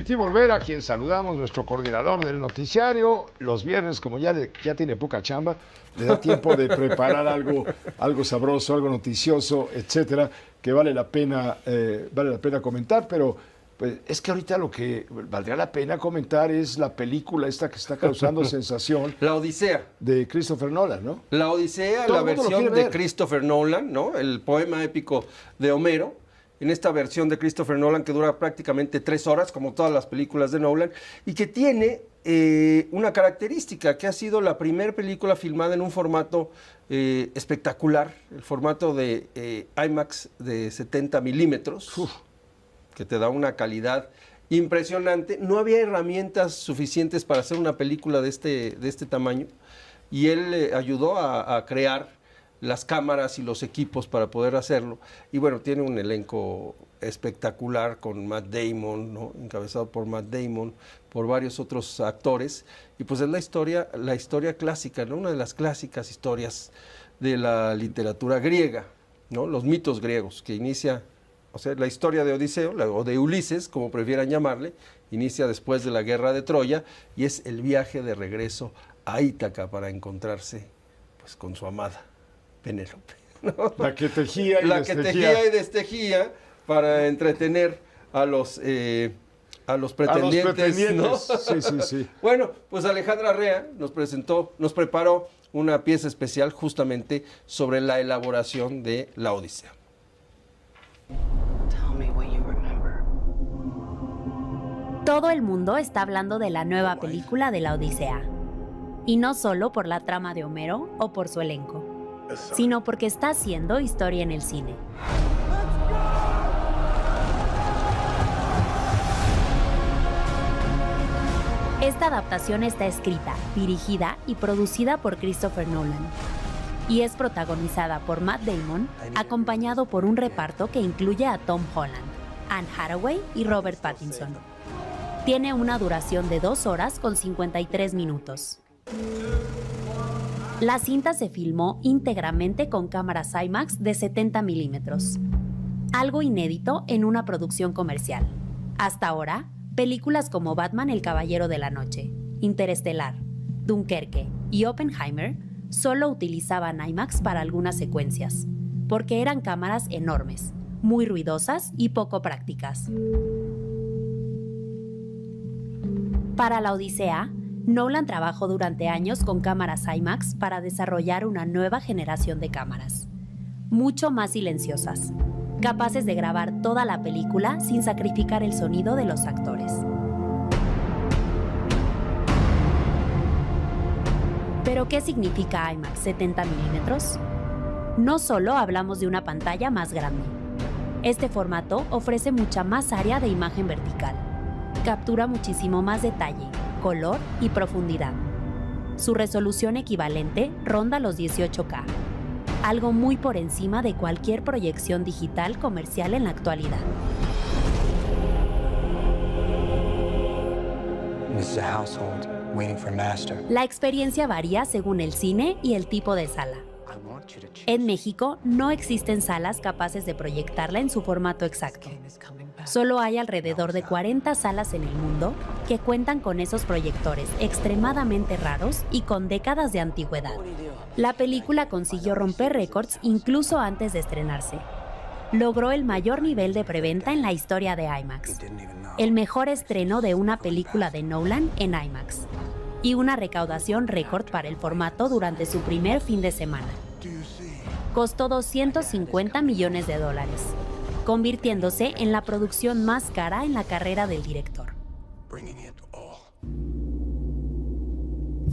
Definitivo Olvera, a quien saludamos, nuestro coordinador del noticiario. Los viernes, como ya tiene poca chamba, le da tiempo de preparar algo sabroso, algo noticioso, etcétera, que vale la pena comentar, pero pues, es que ahorita lo que valdría la pena comentar es la película esta que está causando sensación. La Odisea. De Christopher Nolan, ¿no? La Odisea, la versión de Christopher Nolan, ¿no? El poema épico de Homero. En esta versión de Christopher Nolan que dura prácticamente 3 horas, como todas las películas de Nolan, y que tiene una característica, que ha sido la primera película filmada en un formato espectacular, el formato de IMAX de 70 milímetros, que te da una calidad impresionante. No había herramientas suficientes para hacer una película de este tamaño, y él ayudó a crear las cámaras y los equipos para poder hacerlo. Y bueno, tiene un elenco espectacular con Matt Damon, ¿no? Encabezado por Matt Damon, por varios otros actores. Y pues es la historia clásica, ¿no? Una de las clásicas historias de la literatura griega, ¿no? Los mitos griegos, que inicia, o sea, la historia de Odiseo, o de Ulises, como prefieran llamarle, inicia después de la guerra de Troya, y es el viaje de regreso a Ítaca para encontrarse pues con su amada Penélope, ¿no? La que tejía y destejía para entretener a los pretendientes, ¿no? Sí. Bueno, pues Alejandra Rea nos preparó una pieza especial justamente sobre la elaboración de la Odisea. Todo el mundo está hablando de la nueva película de la Odisea. Y no solo por la trama de Homero o por su elenco, sino porque está haciendo historia en el cine. Esta adaptación está escrita, dirigida y producida por Christopher Nolan y es protagonizada por Matt Damon, acompañado por un reparto que incluye a Tom Holland, Anne Hathaway y Robert Pattinson. Tiene una duración de 2 horas con 53 minutos. La cinta se filmó íntegramente con cámaras IMAX de 70 milímetros, algo inédito en una producción comercial. Hasta ahora, películas como Batman el Caballero de la Noche, Interestelar, Dunkerque y Oppenheimer solo utilizaban IMAX para algunas secuencias, porque eran cámaras enormes, muy ruidosas y poco prácticas. Para la Odisea, Nolan trabajó durante años con cámaras IMAX para desarrollar una nueva generación de cámaras, mucho más silenciosas, capaces de grabar toda la película sin sacrificar el sonido de los actores. ¿Pero qué significa IMAX 70 milímetros? No solo hablamos de una pantalla más grande. Este formato ofrece mucha más área de imagen vertical. Captura muchísimo más detalle, color y profundidad. Su resolución equivalente ronda los 18K, algo muy por encima de cualquier proyección digital comercial en la actualidad. La experiencia varía según el cine y el tipo de sala. En México no existen salas capaces de proyectarla en su formato exacto. Solo hay alrededor de 40 salas en el mundo que cuentan con esos proyectores extremadamente raros y con décadas de antigüedad. La película consiguió romper récords incluso antes de estrenarse. Logró el mayor nivel de preventa en la historia de IMAX, el mejor estreno de una película de Nolan en IMAX, y una recaudación récord para el formato durante su primer fin de semana. Costó $250 millones, convirtiéndose en la producción más cara en la carrera del director.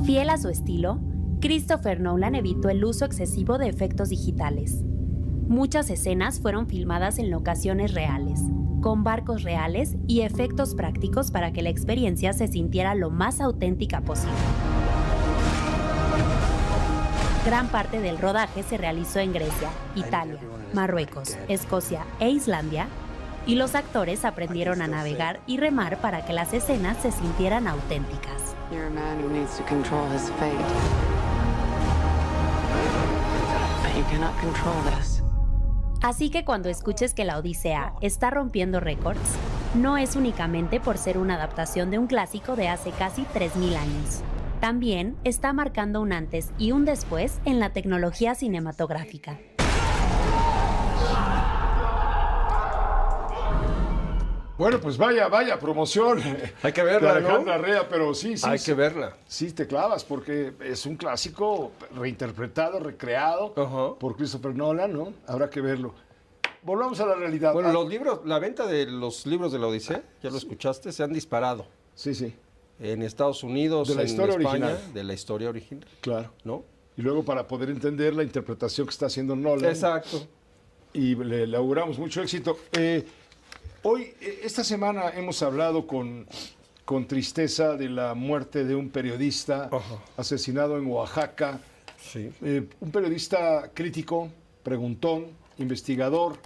Fiel a su estilo, Christopher Nolan evitó el uso excesivo de efectos digitales. Muchas escenas fueron filmadas en locaciones reales, con barcos reales y efectos prácticos para que la experiencia se sintiera lo más auténtica posible. Gran parte del rodaje se realizó en Grecia, Italia, Marruecos, Escocia e Islandia, y los actores aprendieron a navegar y remar para que las escenas se sintieran auténticas. Así que cuando escuches que la Odisea está rompiendo récords, no es únicamente por ser una adaptación de un clásico de hace casi 3000 años. También está marcando un antes y un después en la tecnología cinematográfica. Bueno, pues vaya promoción. Hay que verla, de Alejandra Rea, pero sí. Hay que verla. Sí, te clavas, porque es un clásico reinterpretado, recreado por Christopher Nolan, ¿no? Habrá que verlo. Volvamos a la realidad. Bueno, los libros, la venta de los libros de la Odisea, ya lo escuchaste, se han disparado. Sí. En Estados Unidos, de la historia en España, original. De la historia original. Claro. ¿No? Y luego para poder entender la interpretación que está haciendo Nolan. Exacto. Y le auguramos mucho éxito. Hoy, esta semana, hemos hablado con tristeza de la muerte de un periodista asesinado en Oaxaca. Sí. Un periodista crítico, preguntón, investigador,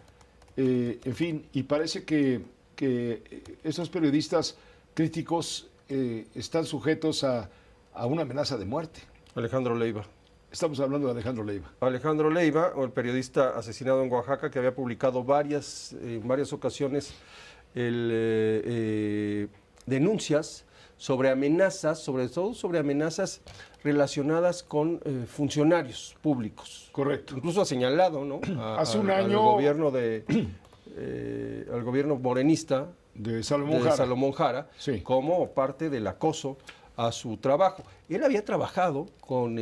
en fin, y parece que esos periodistas críticos están sujetos a una amenaza de muerte. Alejandro Leiva. Estamos hablando de Alejandro Leiva. Alejandro Leiva, el periodista asesinado en Oaxaca, que había publicado en varias ocasiones denuncias sobre amenazas, sobre todo sobre amenazas relacionadas con funcionarios públicos. Correcto. Incluso ha señalado, ¿no? Hace un año al gobierno al gobierno morenista de Salomón Jara, sí, como parte del acoso a su trabajo. Él había trabajado con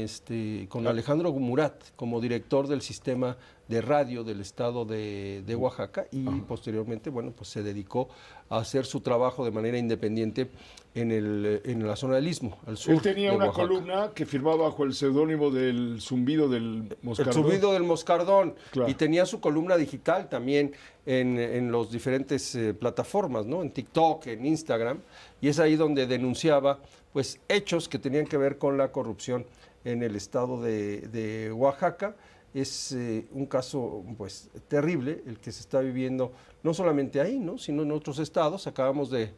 Alejandro Murat como director del sistema de radio del estado de Oaxaca y posteriormente, bueno, pues se dedicó a hacer su trabajo de manera independiente en la zona del Istmo, al sur. Él tenía una columna que firmaba bajo el seudónimo del Zumbido del Moscardón. El Zumbido del Moscardón. Claro. Y tenía su columna digital también en los diferentes plataformas, ¿no? En TikTok, en Instagram. Y es ahí donde denunciaba pues hechos que tenían que ver con la corrupción en el estado de Oaxaca. Es un caso pues terrible el que se está viviendo no solamente ahí, ¿no? Sino en otros estados. Acabamos de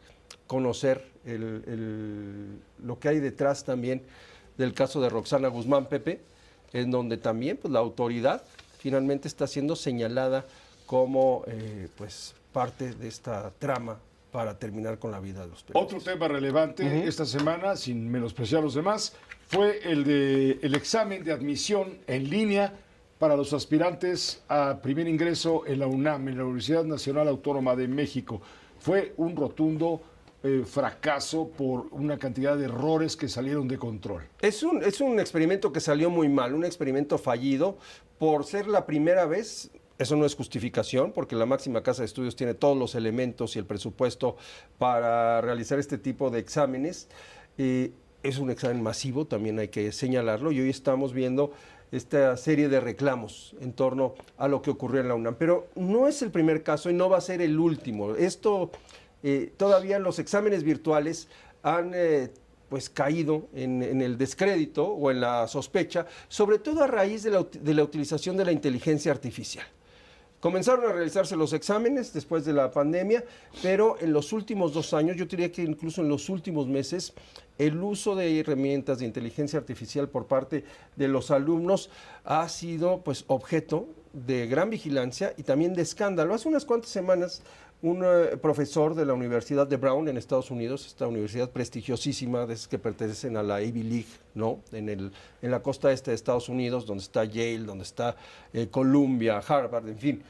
conocer lo que hay detrás también del caso de Roxana Guzmán Pepe, en donde también pues, la autoridad finalmente está siendo señalada como pues parte de esta trama para terminar con la vida de los periodistas. Otro tema relevante esta semana, sin menospreciar a los demás, fue el examen de admisión en línea para los aspirantes a primer ingreso en la UNAM, en la Universidad Nacional Autónoma de México. Fue un rotundo fracaso por una cantidad de errores que salieron de control. Es un experimento que salió muy mal, un experimento fallido por ser la primera vez. Eso no es justificación, porque la máxima casa de estudios tiene todos los elementos y el presupuesto para realizar este tipo de exámenes. Es un examen masivo, también hay que señalarlo, y hoy estamos viendo esta serie de reclamos en torno a lo que ocurrió en la UNAM. Pero no es el primer caso y no va a ser el último. Todavía los exámenes virtuales han pues caído en el descrédito o en la sospecha, sobre todo a raíz de la utilización de la inteligencia artificial. Comenzaron a realizarse los exámenes después de la pandemia, pero en los últimos 2 años, yo diría que incluso en los últimos meses, el uso de herramientas de inteligencia artificial por parte de los alumnos ha sido pues objeto de gran vigilancia y también de escándalo. Hace unas cuantas semanas, un profesor de la Universidad de Brown en Estados Unidos, esta universidad prestigiosísima, de esas que pertenecen a la Ivy League, ¿no? En la costa este de Estados Unidos, donde está Yale, donde está Columbia, Harvard, en fin.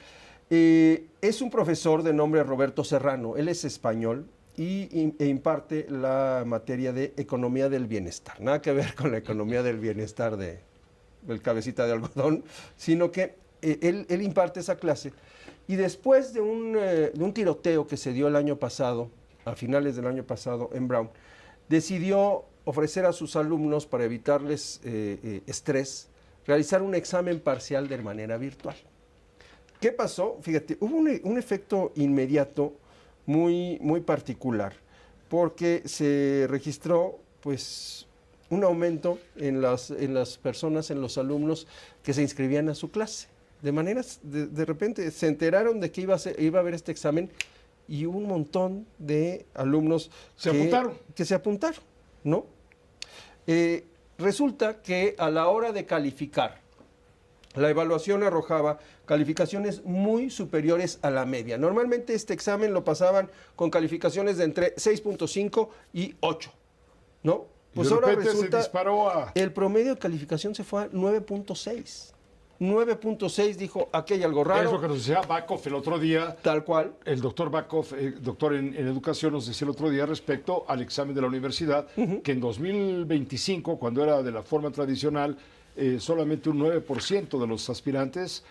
Es un profesor de nombre Roberto Serrano, él es español e imparte la materia de economía del bienestar. Nada que ver con la economía del bienestar del cabecita de algodón, sino que él imparte esa clase. Y después de un tiroteo que se dio el año pasado, a finales del año pasado en Brown, decidió ofrecer a sus alumnos, para evitarles estrés, realizar un examen parcial de manera virtual. ¿Qué pasó? Fíjate, hubo un efecto inmediato muy, muy particular, porque se registró pues, un aumento en las personas, en los alumnos que se inscribían a su clase. De manera, de repente se enteraron de que iba a haber este examen y hubo un montón de alumnos que se apuntaron, ¿no? Resulta que a la hora de calificar la evaluación arrojaba calificaciones muy superiores a la media. Normalmente este examen lo pasaban con calificaciones de entre 6.5 y 8, ¿no? Pues ahora resulta, se disparó a... el promedio de calificación se fue a 9.6. 9.6, dijo, aquí hay algo raro. Es lo que nos decía Bakov el otro día. Tal cual. El doctor Bakov, doctor en educación, nos decía el otro día respecto al examen de la universidad, que en 2025, cuando era de la forma tradicional, solamente un 9% de los aspirantes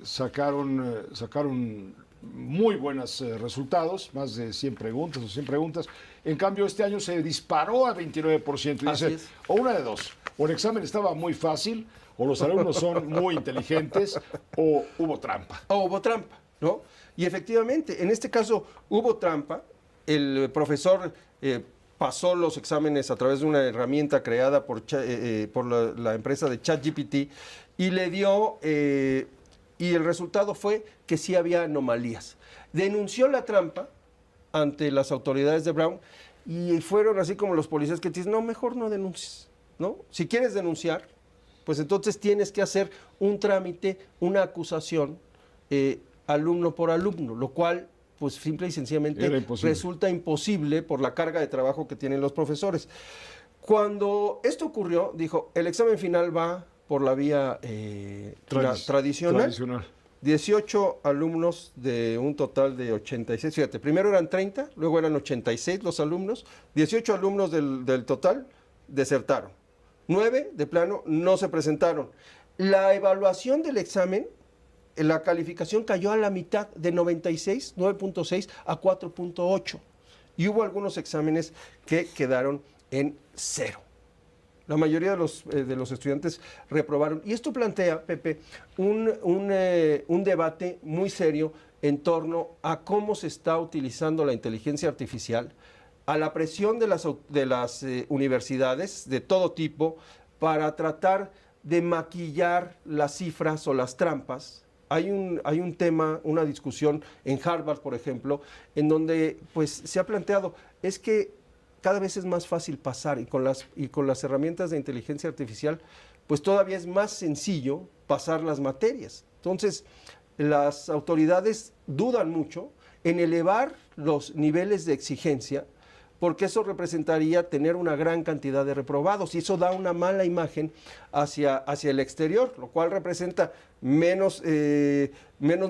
sacaron muy buenos resultados, más de 100 preguntas o 100 preguntas. En cambio, este año se disparó a 29%. Y dice, o una de dos, o el examen estaba muy fácil, o los alumnos son muy inteligentes, o hubo trampa. O hubo trampa, ¿no? Y efectivamente, en este caso hubo trampa. El profesor pasó los exámenes a través de una herramienta creada por la empresa de ChatGPT y le dio, y el resultado fue que sí había anomalías. Denunció la trampa ante las autoridades de Brown y fueron así como los policías que te dicen, no, mejor no denuncies, ¿no? Si quieres denunciar, pues entonces tienes que hacer un trámite, una acusación, alumno por alumno, lo cual pues simple y sencillamente resulta imposible por la carga de trabajo que tienen los profesores. Cuando esto ocurrió, dijo, el examen final va por la vía tradicional. 18 alumnos de un total de 86. Fíjate, primero eran 30, luego eran 86 los alumnos. 18 alumnos del total desertaron. 9 de plano no se presentaron. La evaluación del examen, la calificación cayó a la mitad, de 96, 9.6 a 4.8. Y hubo algunos exámenes que quedaron en 0. La mayoría de los estudiantes reprobaron. Y esto plantea, Pepe, un debate muy serio en torno a cómo se está utilizando la inteligencia artificial, a la presión de las universidades de todo tipo para tratar de maquillar las cifras o las trampas. Hay un tema, una discusión en Harvard, por ejemplo, en donde pues, se ha planteado, es que cada vez es más fácil pasar y con las herramientas de inteligencia artificial, pues todavía es más sencillo pasar las materias. Entonces, las autoridades dudan mucho en elevar los niveles de exigencia, porque eso representaría tener una gran cantidad de reprobados y eso da una mala imagen hacia el exterior, lo cual representa menos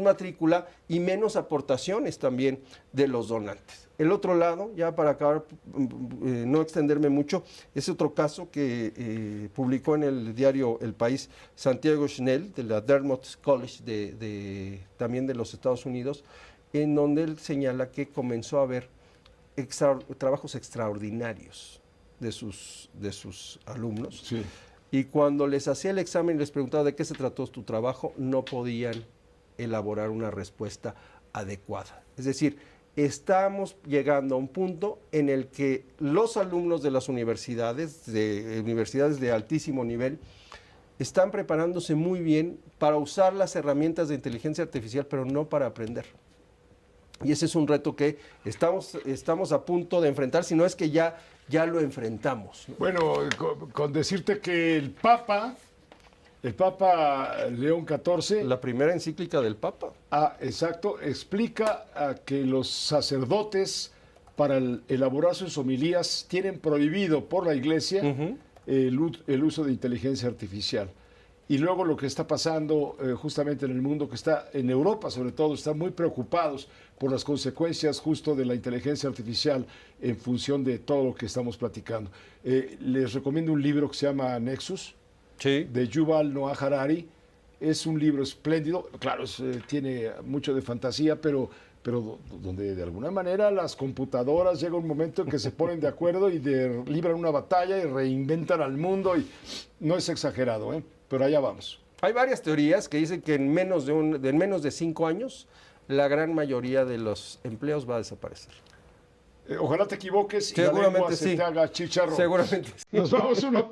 matrícula y menos aportaciones también de los donantes. El otro lado, ya para acabar, no extenderme mucho, es otro caso que publicó en el diario El País Santiago Schnell, de la Dartmouth College también de los Estados Unidos, en donde él señala que comenzó a haber trabajos extraordinarios de sus alumnos. Sí. Y cuando les hacía el examen y les preguntaba de qué se trató tu trabajo, no podían elaborar una respuesta adecuada. Es decir, estamos llegando a un punto en el que los alumnos de las universidades de altísimo nivel, están preparándose muy bien para usar las herramientas de inteligencia artificial, pero no para aprender. Y ese es un reto que estamos a punto de enfrentar, si no es que ya lo enfrentamos, ¿no? Bueno, con decirte que el Papa León XIV... La primera encíclica del Papa. Exacto, explica que los sacerdotes, para elaborar sus homilías, tienen prohibido por la Iglesia el uso de inteligencia artificial. Y luego lo que está pasando justamente en el mundo, que está en Europa sobre todo, están muy preocupados por las consecuencias justo de la inteligencia artificial en función de todo lo que estamos platicando. Les recomiendo un libro que se llama Nexus, sí, de Yuval Noah Harari. Es un libro espléndido, claro, tiene mucho de fantasía, pero donde de alguna manera las computadoras llega un momento en que se ponen de acuerdo y libran una batalla y reinventan al mundo, y no es exagerado, pero allá vamos. Hay varias teorías que dicen que en menos de 5 años la gran mayoría de los empleos va a desaparecer. Ojalá te equivoques y seguramente la lengua sí. se te haga chicharrón. Seguramente sí. Nos vamos una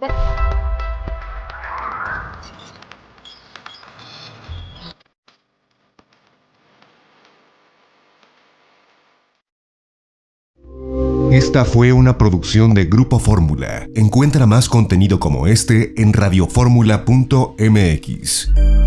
Esta fue una producción de Grupo Fórmula. Encuentra más contenido como este en radioformula.mx.